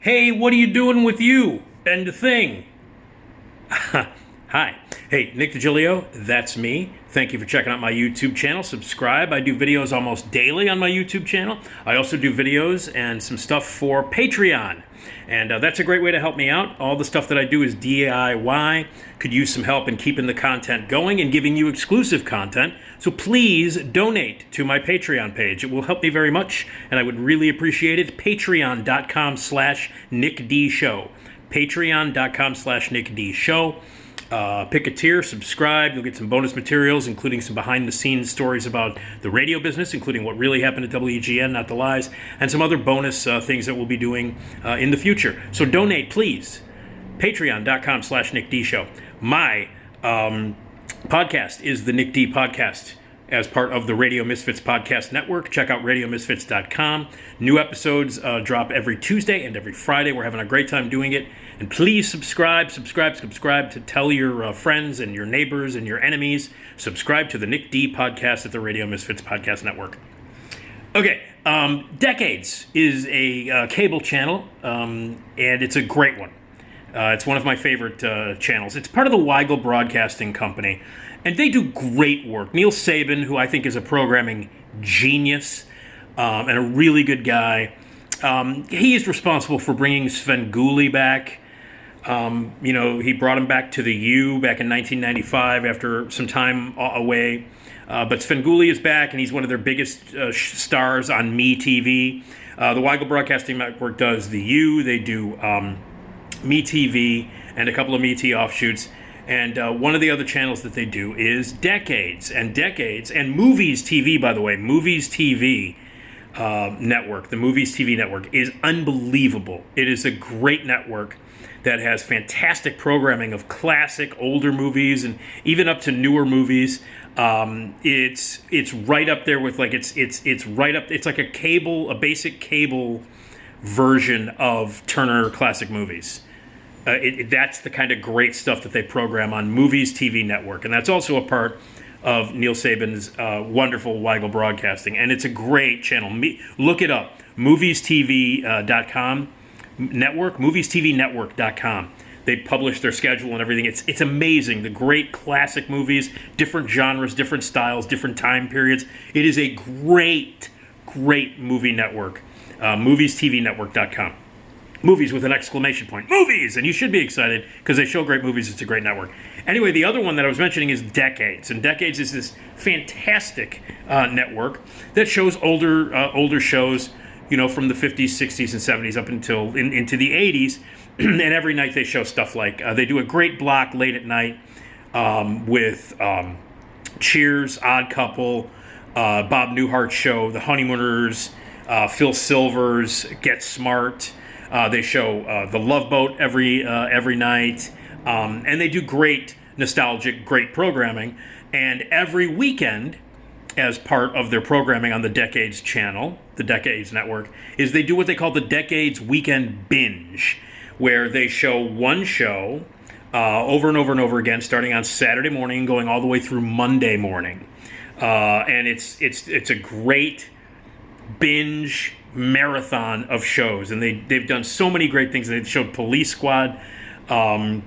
Hey, what are you doing with you? And the thing. Hi. Hey, Nick Digilio, that's me. Thank you for checking out my YouTube channel. Subscribe. I do videos almost daily on my YouTube channel. I also do videos and some stuff for Patreon. And that's a great way to help me out. All the stuff that I do is DIY. Could use some help in keeping the content going and giving you exclusive content. So please donate to my Patreon page. It will help me very much, and I would really appreciate it. Patreon.com/NickDShow. Patreon.com/NickDShow. Pick a tier, subscribe, you'll get some bonus materials, including some behind-the-scenes stories about the radio business, including what really happened at WGN, not the lies, and some other bonus things that we'll be doing in the future. So donate, please. Patreon.com/NickDShow. My podcast is the Nick D Podcast as part of the Radio Misfits Podcast Network. Check out radiomisfits.com. New episodes drop every Tuesday and every Friday. We're having a great time doing it. And please subscribe to tell your friends and your neighbors and your enemies. Subscribe to the Nick D Podcast at the Radio Misfits Podcast Network. Okay, Decades is a cable channel, and it's a great one. It's one of my favorite channels. It's part of the Weigel Broadcasting Company, and they do great work. Neil Sabin, who I think is a programming genius and a really good guy, he is responsible for bringing Svengoolie back. He brought him back to the U back in 1995 after some time away. But Svengoolie is back, and he's one of their biggest stars on MeTV. The Weigel Broadcasting Network does the U. They do MeTV and a couple of MeT offshoots. And one of the other channels that they do is Decades. And Movies TV, by the way, Movies TV network, the Movies TV network is unbelievable. It is a great network that has fantastic programming of classic older movies and even up to newer movies. It's right up there with it's right up. It's like a basic cable version of Turner Classic Movies. That's the kind of great stuff that they program on Movies TV Network, and that's also a part of Neil Sabin's wonderful Weigel Broadcasting, and it's a great channel. Look it up, MoviesTV.com network, MoviesTVNetwork.com. They publish their schedule and everything. It's amazing. The great classic movies, different genres, different styles, different time periods. It is a great movie network. MoviesTVNetwork.com. Movies with an exclamation point. Movies! And you should be excited because they show great movies. It's a great network. Anyway, the other one that I was mentioning is Decades. And Decades is this fantastic network that shows older shows, from the 50s, 60s, and 70s up until into the 80s. And every night they show stuff like, they do a great block late at night with Cheers, Odd Couple, Bob Newhart's show, The Honeymooners, Phil Silvers, Get Smart. They show The Love Boat every night, and they do great nostalgic, great programming. And every weekend, as part of their programming on the Decades channel, the Decades Network, is they do what they call the Decades Weekend Binge, where they show one show over and over and over again, starting on Saturday morning, going all the way through Monday morning, and it's a great binge marathon of shows, and they've done so many great things. They've showed Police Squad and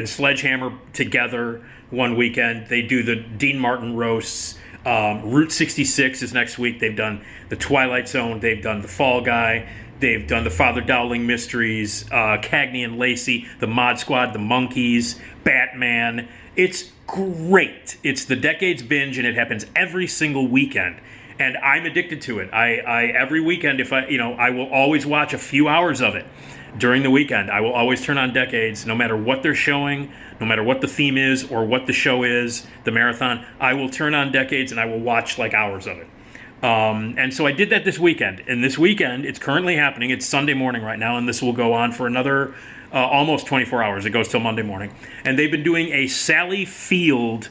Sledgehammer together one weekend. They do the Dean Martin roasts. Route 66 is next week. They've done the Twilight Zone. They've done the Fall Guy. They've done the Father Dowling Mysteries, Cagney and Lacey, the Mod Squad, the Monkees, Batman. It's great. It's the Decades Binge, and it happens every single weekend. And I'm addicted to it. I every weekend, I will always watch a few hours of it during the weekend. I will always turn on Decades, no matter what they're showing, no matter what the theme is or what the show is, the marathon. I will turn on Decades and I will watch like hours of it. And so I did that this weekend. And this weekend, it's currently happening. It's Sunday morning right now, and this will go on for another almost 24 hours. It goes till Monday morning. And they've been doing a Sally Field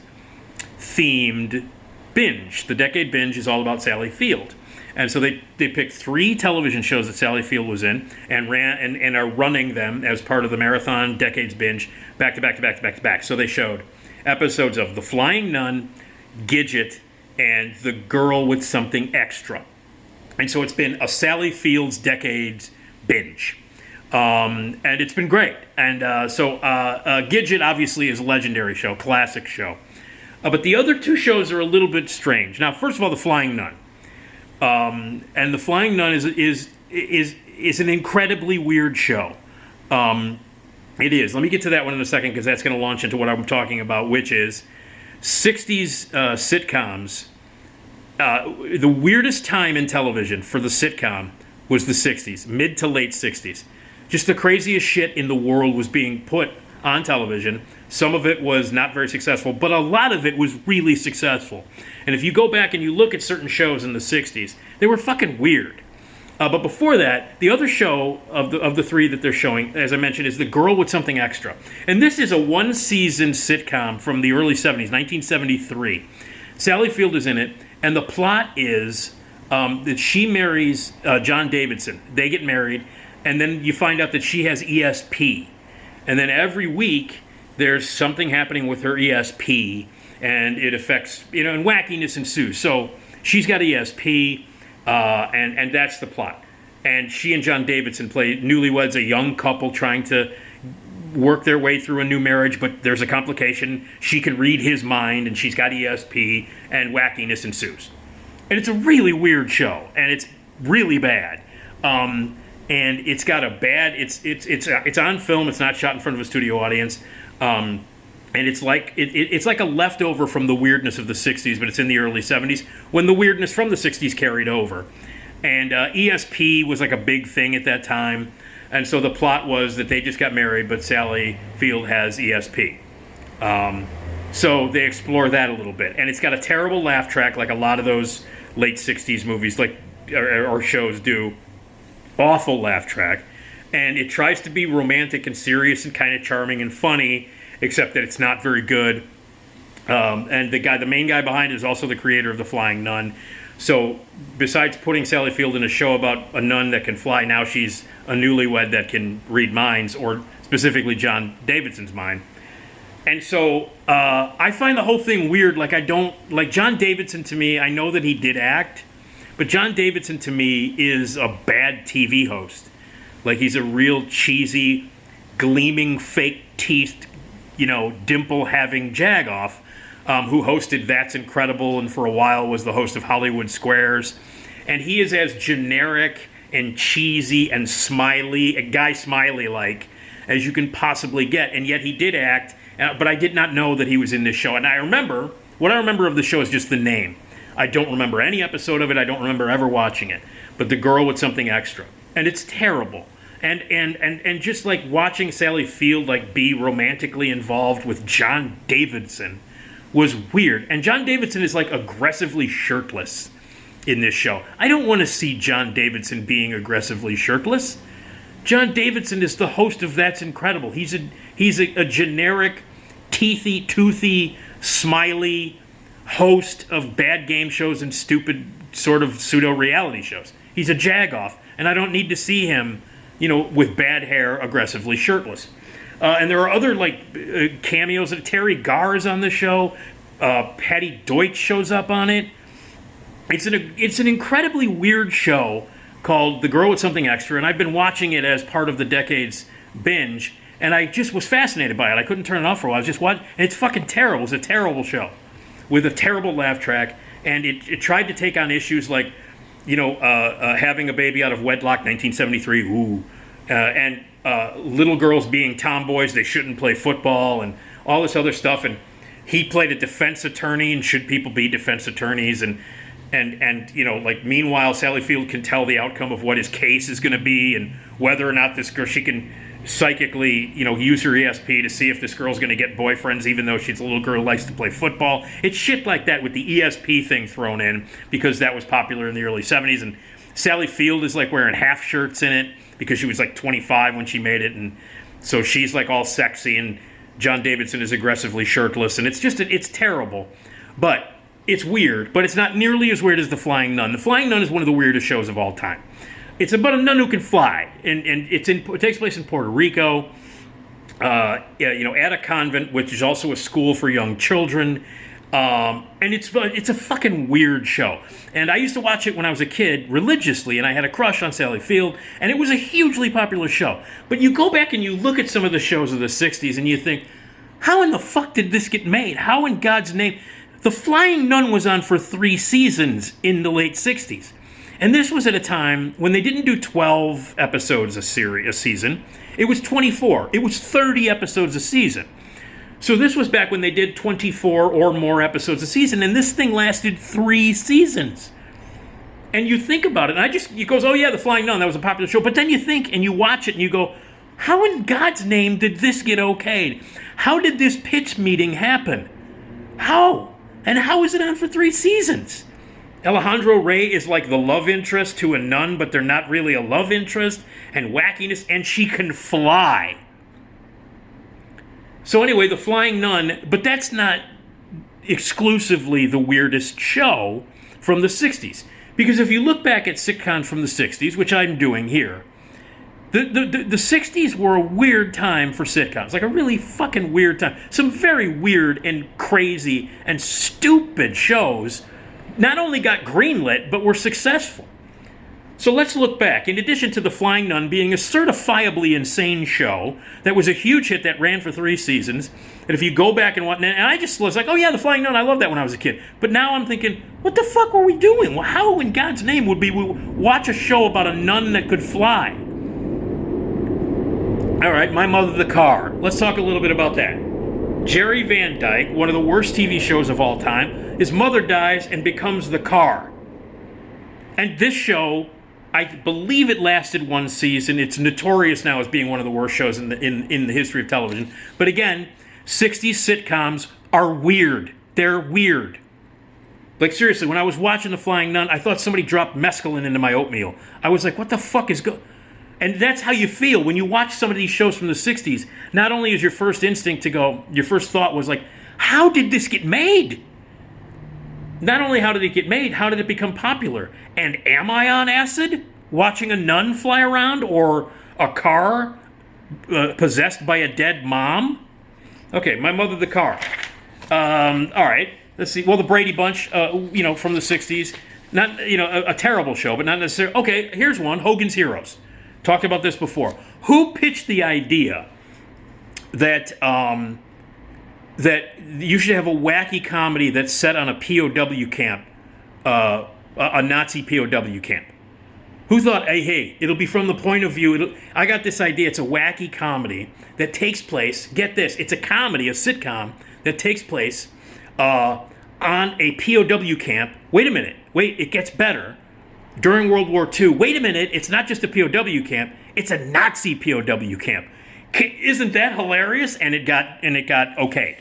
themed binge. The Decade Binge is all about Sally Field. And so they picked 3 television shows that Sally Field was in and are running them as part of the marathon Decades Binge back to back. So they showed episodes of The Flying Nun, Gidget, and The Girl with Something Extra. And so it's been a Sally Fields Decades binge. And it's been great. And Gidget obviously is a legendary show, classic show. But the other two shows are a little bit strange. Now, first of all, The Flying Nun. And The Flying Nun is an incredibly weird show. It is. Let me get to that one in a second, because that's going to launch into what I'm talking about, which is 60s sitcoms. The weirdest time in television for the sitcom was the 60s, mid to late 60s. Just the craziest shit in the world was being put on television. Some of it was not very successful, but a lot of it was really successful. And if you go back and you look at certain shows in the 60s, they were fucking weird. But before that, the other show of the three that they're showing, as I mentioned, is The Girl with Something Extra. And this is a one-season sitcom from the early 70s, 1973. Sally Field is in it, and the plot is that she marries John Davidson. They get married, and then you find out that she has ESP. And then every week, there's something happening with her ESP, and it affects, and wackiness ensues. So she's got ESP, and that's the plot. And she and John Davidson play newlyweds, a young couple trying to work their way through a new marriage, but there's a complication. She can read his mind, and she's got ESP, and wackiness ensues. And it's a really weird show, and it's really bad. And it's got a bad. It's on film. It's not shot in front of a studio audience. And it's like a leftover from the weirdness of the 60s, but it's in the early 70s when the weirdness from the 60s carried over. And ESP was like a big thing at that time. And so the plot was that they just got married, but Sally Field has ESP. So they explore that a little bit. And it's got a terrible laugh track, like a lot of those late 60s movies or shows do. Awful laugh track. And it tries to be romantic and serious and kind of charming and funny, except that it's not very good. And the main guy behind it is also the creator of The Flying Nun. So besides putting Sally Field in a show about a nun that can fly, now she's a newlywed that can read minds, or specifically John Davidson's mind. And so I find the whole thing weird. Like John Davidson, to me, I know that he did act, but John Davidson to me is a bad TV host. Like, he's a real cheesy, gleaming, fake-teethed, dimple-having jagoff who hosted That's Incredible and for a while was the host of Hollywood Squares. And he is as generic and cheesy and Guy Smiley-like as you can possibly get. And yet he did act, but I did not know that he was in this show. And what I remember of the show is just the name. I don't remember any episode of it. I don't remember ever watching it. But The Girl with Something Extra. And it's terrible. And just like watching Sally Field be romantically involved with John Davidson was weird. And John Davidson is aggressively shirtless in this show. I don't want to see John Davidson being aggressively shirtless. John Davidson is the host of That's Incredible. He's a generic, teethy, toothy, smiley host of bad game shows and stupid sort of pseudo-reality shows. He's a jagoff, and I don't need to see him, with bad hair, aggressively shirtless. And there are other cameos. Terry Garr is on the show. Patty Deutsch shows up on it. It's an incredibly weird show called The Girl with Something Extra, and I've been watching it as part of the Decade's binge, and I just was fascinated by it. I couldn't turn it off for a while. I was just watching, and it's fucking terrible. It's a terrible show with a terrible laugh track, and it tried to take on issues like, having a baby out of wedlock, 1973, ooh, and little girls being tomboys, they shouldn't play football, and all this other stuff. And he played a defense attorney, and should people be defense attorneys? And meanwhile, Sally Field can tell the outcome of what his case is going to be, and whether or not this girl, she can psychically, use her ESP to see if this girl's going to get boyfriends, even though she's a little girl who likes to play football. It's shit like that with the ESP thing thrown in, because that was popular in the early 70s. And Sally Field is wearing half shirts in it because she was 25 when she made it. And so she's all sexy, and John Davidson is aggressively shirtless. And it's terrible. But it's weird, but it's not nearly as weird as The Flying Nun. The Flying Nun is one of the weirdest shows of all time. It's about a nun who can fly, and it takes place in Puerto Rico, at a convent, which is also a school for young children. And it's a fucking weird show. And I used to watch it when I was a kid religiously, and I had a crush on Sally Field, and it was a hugely popular show. But you go back and you look at some of the shows of the 60s, and you think, how in the fuck did this get made? How in God's name? The Flying Nun was on for 3 seasons in the late 60s. And this was at a time when they didn't do 12 episodes a season. It was 24. It was 30 episodes a season. So this was back when they did 24 or more episodes a season, and this thing lasted 3 seasons. And you think about it, and it goes, oh yeah, The Flying Nun, that was a popular show. But then you think, and you watch it, and you go, how in God's name did this get okayed? How did this pitch meeting happen? How? And how is it on for 3 seasons? Alejandro Rey is like the love interest to a nun, but they're not really a love interest, and wackiness, and she can fly. So anyway, The Flying Nun, but that's not exclusively the weirdest show from the 60s. Because if you look back at sitcoms from the 60s, which I'm doing here, the 60s were a weird time for sitcoms. Like a really fucking weird time. Some very weird and crazy and stupid shows not only got greenlit, but were successful. So let's look back. In addition to The Flying Nun being a certifiably insane show that was a huge hit that ran for 3 seasons, and if you go back and watch, and I just was like, oh yeah, The Flying Nun, I loved that when I was a kid. But now I'm thinking, what the fuck were we doing? Well, how in God's name would we watch a show about a nun that could fly? All right, My Mother the Car. Let's talk a little bit about that. Jerry Van Dyke, one of the worst TV shows of all time, his mother dies and becomes the car. And this show, I believe it lasted 1 season. It's notorious now as being one of the worst shows in the history of television. But again, 60s sitcoms are weird. They're weird. Like seriously, when I was watching The Flying Nun, I thought somebody dropped mescaline into my oatmeal. I was like, what the fuck is going... And that's how you feel when you watch some of these shows from the 60s. Not only is your first instinct to go, your first thought was like, how did this get made? Not only how did it get made, how did it become popular? And am I on acid watching a nun fly around or a car possessed by a dead mom? Okay, My Mother the Car. All right, let's see. Well, the Brady Bunch, from the 60s. Not, a terrible show, but not necessarily. Okay, here's one, Hogan's Heroes. Talked about this before. Who pitched the idea that that you should have a wacky comedy that's set on a POW camp, a Nazi POW camp? Who thought, hey, it'll be from the point of view, I got this idea, it's a wacky comedy that takes place, get this, it's a comedy, a sitcom, that takes place on a POW camp. Wait a minute, it gets better. During World War II, wait a minute, it's not just a POW camp, it's a Nazi POW camp. Isn't that hilarious? And it got okayed.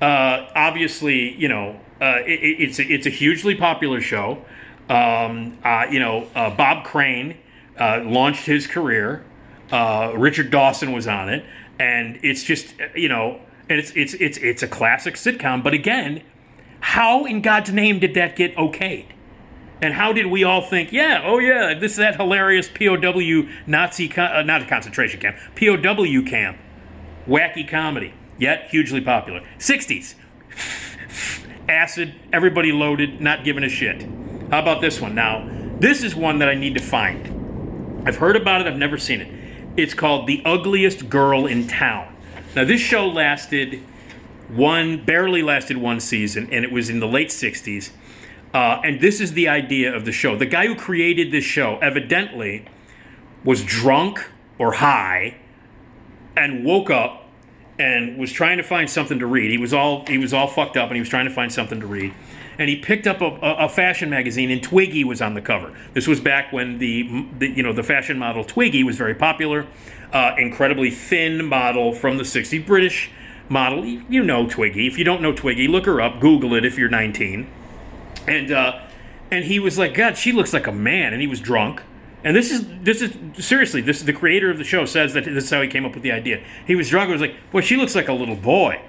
Obviously, it's a hugely popular show. Bob Crane launched his career. Richard Dawson was on it, and it's just and it's a classic sitcom. But again, how in God's name did that get okayed? And how did we all think, this is that hilarious POW Nazi, not a concentration camp, POW camp, wacky comedy, yet hugely popular. 60s, acid, everybody loaded, not giving a shit. How about this one? Now, this is one that I need to find. I've heard about it, I've never seen it. It's called The Ugliest Girl in Town. Now, this show barely lasted 1 season, and it was in the late 60s. And this is the idea of the show. The guy who created this show evidently was drunk or high and woke up and was trying to find something to read. He was all fucked up and he was trying to find something to read. And he picked up a fashion magazine, and Twiggy was on the cover. This was back when the fashion model Twiggy was very popular. Incredibly thin model from the 60s, British model. You know Twiggy. If you don't know Twiggy, look her up. Google it if you're 19. And he was like, God, she looks like a man. And he was drunk. And this is seriously, this is the creator of the show says that this is how he came up with the idea. He was drunk and was like, boy, she looks like a little boy.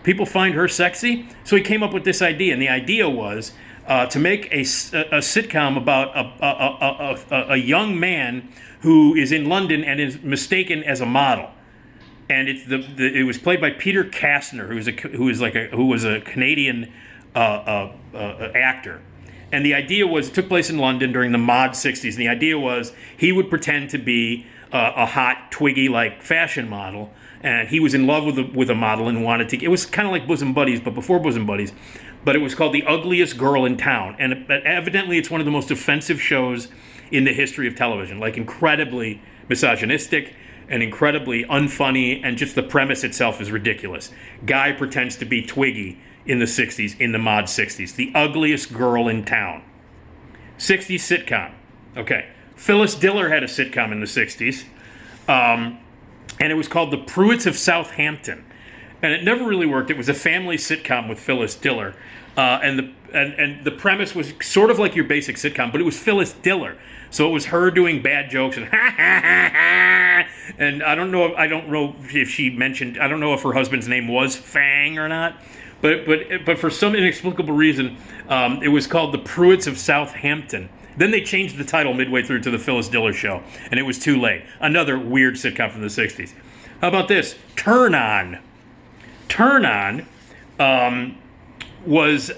People find her sexy. So he came up with this idea. And the idea was to make a sitcom about a young man who is in London and is mistaken as a model. and it was played by Peter Kastner, who was a Canadian actor. And the idea was, it took place in London during the mod 60s, and the idea was he would pretend to be a hot, Twiggy-like fashion model, and he was in love with a model and wanted to, it was kind of like Bosom Buddies, but before Bosom Buddies, but it was called The Ugliest Girl in Town, and evidently it's one of the most offensive shows in the history of television, like incredibly misogynistic and incredibly unfunny, and just the premise itself is ridiculous. Guy pretends to be Twiggy in the 60s, in the mod 60s. The Ugliest Girl in Town. 60s sitcom. Okay. Phyllis Diller had a sitcom in the 60s, and it was called The Pruitts of Southampton. And it never really worked. It was a family sitcom with Phyllis Diller, and the premise was sort of like your basic sitcom, but it was Phyllis Diller. So it was her doing bad jokes and ha ha ha ha. And I don't know if she mentioned, I don't know if her husband's name was Fang or not. But for some inexplicable reason, it was called The Pruitts of Southampton. Then they changed the title midway through to The Phyllis Diller Show, and it was too late. Another weird sitcom from the 60s. How about this? Turn On. Turn On was,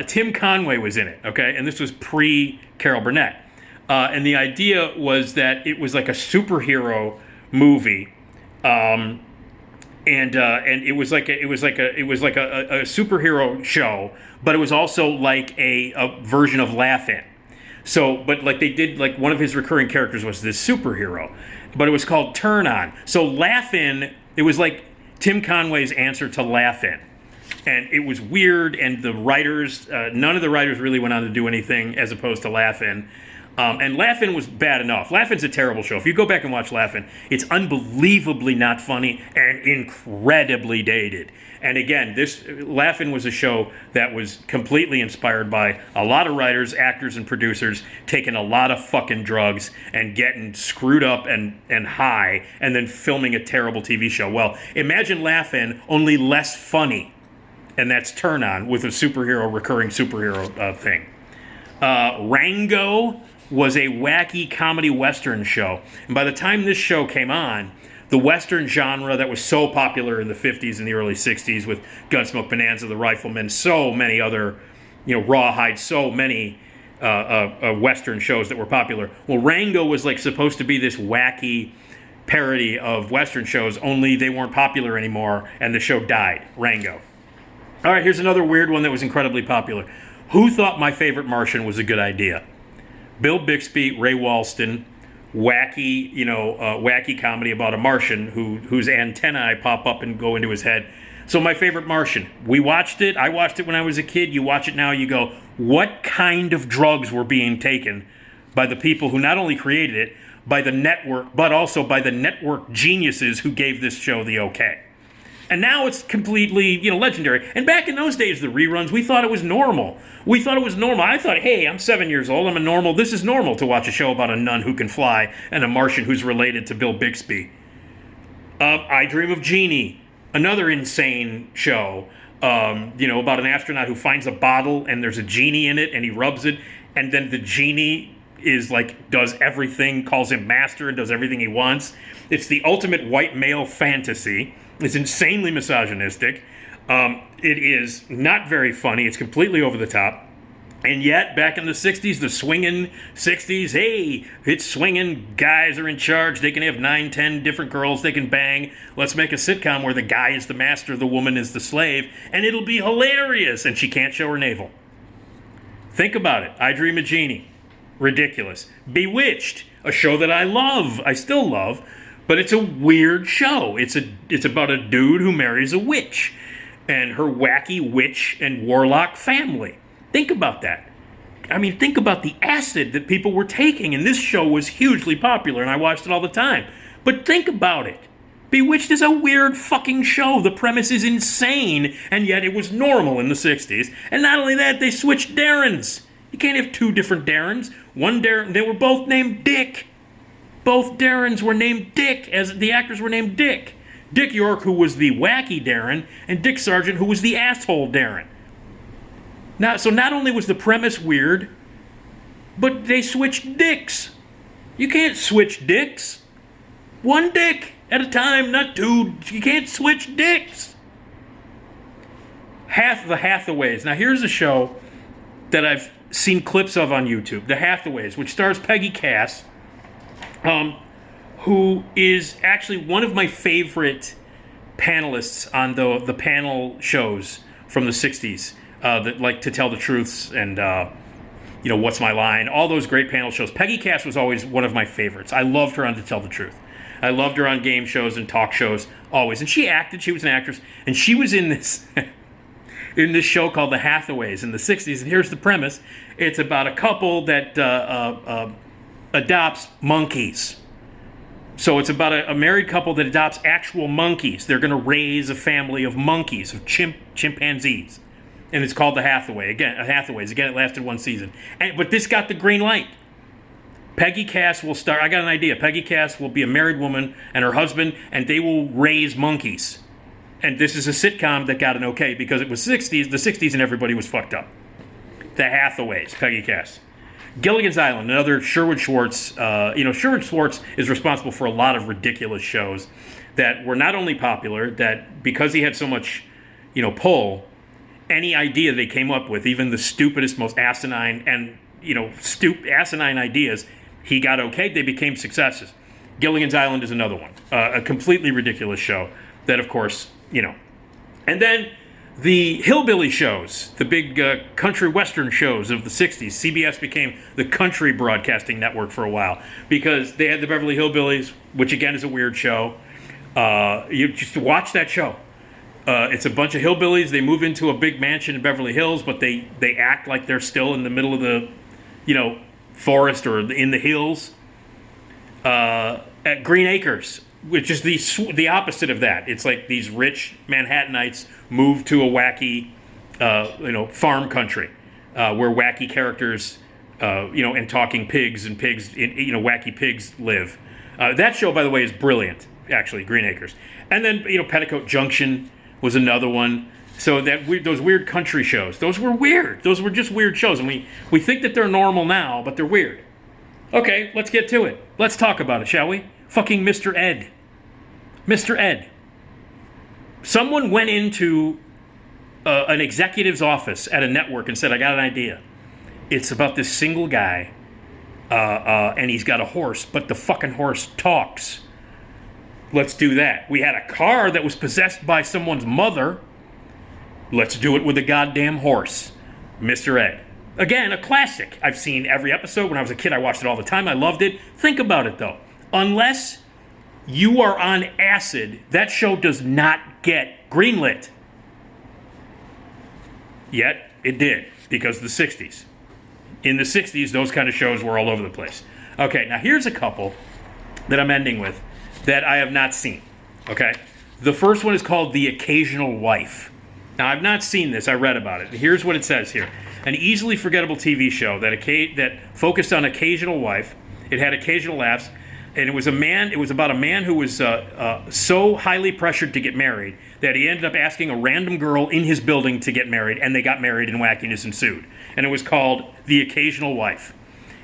Tim Conway was in it, okay? And this was pre-Carol Burnett. And the idea was that it was like a superhero movie, and it was like a superhero show, but it was also like a version of Laugh-In. So, but like they did, like one of his recurring characters was this superhero, but it was called Turn On. So Laugh-In, it was like Tim Conway's answer to Laugh-In, and it was weird. And the writers, none of the writers really went on to do anything as opposed to Laugh-In. And Laugh-In was bad enough. Laugh-In's a terrible show. If you go back and watch Laugh-In, it's unbelievably not funny and incredibly dated. And again, this Laugh-In was a show that was completely inspired by a lot of writers, actors, and producers taking a lot of fucking drugs and getting screwed up and high, and then filming a terrible TV show. Well, imagine Laugh-In, only less funny. And that's Turn On, with a recurring superhero thing. Rango was a wacky comedy Western show. And by the time this show came on, the Western genre that was so popular in the 50s and the early 60s with Gunsmoke Bonanza, The Rifleman, so many other, Rawhide, so many Western shows that were popular. Well, Rango was like supposed to be this wacky parody of Western shows, only they weren't popular anymore, and the show died. Rango. All right, here's another weird one that was incredibly popular. Who thought My Favorite Martian was a good idea? Bill Bixby, Ray Walston, wacky, wacky comedy about a Martian whose antennae pop up and go into his head. So My Favorite Martian, we watched it. I watched it when I was a kid. You watch it now, you go, what kind of drugs were being taken by the people who not only created it, by the network, but also by the network geniuses who gave this show the okay. And now it's completely, legendary. And back in those days, the reruns, we thought it was normal. I thought, hey, I'm 7 years old. This is normal to watch a show about a nun who can fly and a Martian who's related to Bill Bixby. I Dream of Jeannie, another insane show, about an astronaut who finds a bottle and there's a genie in it and he rubs it. And then the genie is like, does everything, calls him master and does everything he wants. It's the ultimate white male fantasy. It's insanely misogynistic. It is not very funny. It's completely over the top. And yet, back in the 60s, the swinging 60s, hey, it's swinging. Guys are in charge. They can have 9, 10 different girls they can bang. Let's make a sitcom where the guy is the master, the woman is the slave, and it'll be hilarious. And she can't show her navel. Think about it. I Dream of Jeannie. Ridiculous. Bewitched, a show that I love. I still love. But it's a weird show. It's about a dude who marries a witch and her wacky witch and warlock family. Think about that. I mean, think about the acid that people were taking, and this show was hugely popular, and I watched it all the time. But think about it. Bewitched is a weird fucking show. The premise is insane, and yet it was normal in the 60s. And not only that, they switched Darrens. You can't have two different Darrens. One Darren, they were both named Dick. Both Darrens were named Dick, as the actors were named Dick. Dick York, who was the wacky Darren, and Dick Sargent, who was the asshole Darren. Now, so not only was the premise weird, but they switched dicks. You can't switch dicks. One dick. at a time, not two. You can't switch dicks. The Hathaways. Now here's a show that I've seen clips of on YouTube. The Hathaways, which stars Peggy Cass, who is actually one of my favorite panelists on the panel shows from the 60s, that like To Tell the Truths and What's My Line, all those great panel shows. Peggy Cass was always one of my favorites. I loved her on To Tell the Truth. I loved her on game shows and talk shows, always. And she acted, she was an actress, and she was in this in this show called The Hathaways in the 60s. And here's the premise. It's about a couple that adopts monkeys. So it's about a married couple that adopts actual monkeys. They're going to raise a family of monkeys, of chimpanzees. And it's called The Hathaways. Again, it lasted one season. But this got the green light. Peggy Cass will start. I got an idea. Peggy Cass will be a married woman and her husband, and they will raise monkeys. And this is a sitcom that got an okay because it was the 60s, and everybody was fucked up. The Hathaways, Peggy Cass. Gilligan's Island, another Sherwood Schwartz. Sherwood Schwartz is responsible for a lot of ridiculous shows that were not only popular, that because he had so much, pull, any idea they came up with, even the stupidest, most asinine and, asinine ideas, he got okayed. They became successes. Gilligan's Island is another one. A completely ridiculous show that, of course, And then the hillbilly shows, the big country western shows of the 60s. CBS became the country broadcasting network for a while because they had the Beverly Hillbillies, which again is a weird show. You just watch that show. It's a bunch of hillbillies. They move into a big mansion in Beverly Hills, but they act like they're still in the middle of the, forest or in the hills. At Green Acres, which is the opposite of that. It's like these rich Manhattanites move to a wacky, farm country, where wacky characters, and talking pigs and wacky pigs live. That show, by the way, is brilliant. Actually, Green Acres, and then Petticoat Junction was another one. So those weird country shows, those were weird. Those were just weird shows, and we think that they're normal now, but they're weird. Okay, let's get to it. Let's talk about it, shall we? Fucking Mr. Ed. Mr. Ed. Someone went into an executive's office at a network and said, I got an idea. It's about this single guy, and he's got a horse, but the fucking horse talks. Let's do that. We had a car that was possessed by someone's mother. Let's do it with a goddamn horse. Mr. Ed. Again, a classic. I've seen every episode. When I was a kid, I watched it all the time. I loved it. Think about it, though. Unless you are on acid, that show does not get greenlit. Yet, it did, because of the 60s. In the 60s, those kind of shows were all over the place. Okay, now here's a couple that I'm ending with that I have not seen. Okay? The first one is called The Occasional Wife. Now, I've not seen this. I read about it. Here's what it says here. An easily forgettable TV show that focused on occasional wife. It had occasional laughs. And it was about a man who was so highly pressured to get married that he ended up asking a random girl in his building to get married, and they got married and wackiness ensued. And it was called The Occasional Wife.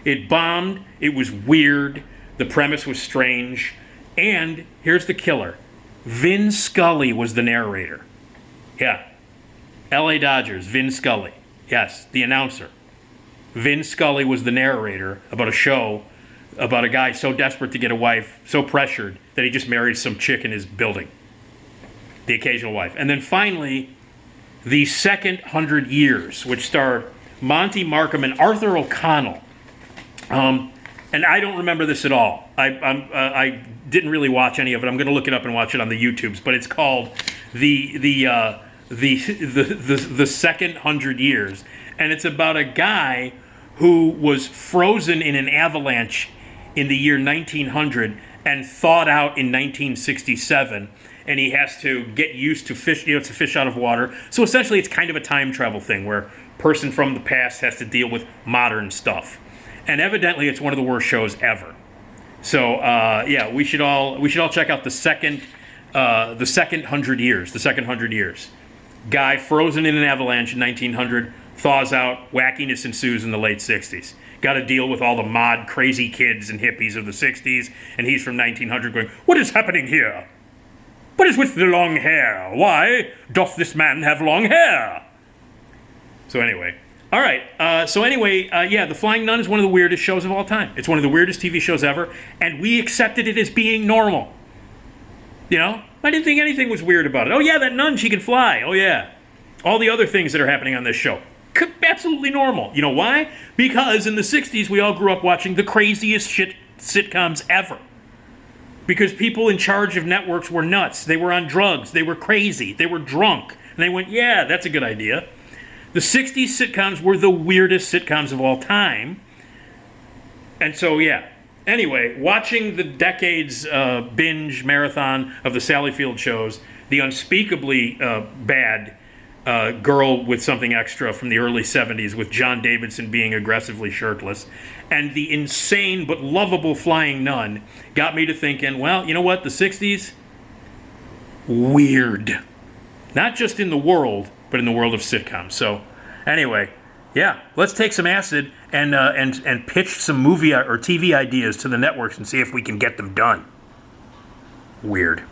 It bombed. It was weird. The premise was strange. And here's the killer. Vin Scully was the narrator. Yeah. L.A. Dodgers, Vin Scully. Yes, the announcer. Vin Scully was the narrator about a show about a guy so desperate to get a wife, so pressured, that he just married some chick in his building. The Occasional Wife. And then finally, The Second 100 Years, which starred Monty Markham and Arthur O'Connell. And I don't remember this at all. I didn't really watch any of it. I'm going to look it up and watch it on the YouTubes. But it's called the Second 100 Years, and it's about a guy who was frozen in an avalanche in the year 1900 and thawed out in 1967, and he has to get used to fish, to fish out of water. So essentially, it's kind of a time travel thing where a person from the past has to deal with modern stuff, and evidently, it's one of the worst shows ever. So we should all check out the second 100 years. The Second 100 Years. Guy frozen in an avalanche in 1900, thaws out, wackiness ensues in the late 60s. got to deal with all the mod crazy kids and hippies of the 60s, and he's from 1900 going, what is happening here? What is with the long hair? Why doth this man have long hair? So anyway, all right. The Flying Nun is one of the weirdest shows of all time. It's one of the weirdest TV shows ever, and we accepted it as being normal. You know, I didn't think anything was weird about it. Oh yeah, that nun, she can fly. Oh yeah. All the other things that are happening on this show, absolutely normal. You know why? Because in the 60s, we all grew up watching the craziest shit sitcoms ever. Because people in charge of networks were nuts. They were on drugs. They were crazy. They were drunk. And they went, yeah, that's a good idea. The 60s sitcoms were the weirdest sitcoms of all time. And so, yeah. Anyway, watching the decades binge marathon of the Sally Field shows, the unspeakably bad Girl with Something Extra from the early 70s with John Davidson being aggressively shirtless, and the insane but lovable Flying Nun got me to thinking, well, you know what? The 60s? Weird. Not just in the world, but in the world of sitcoms. So, anyway, yeah, let's take some acid and pitch some movie or TV ideas to the networks and see if we can get them done. Weird.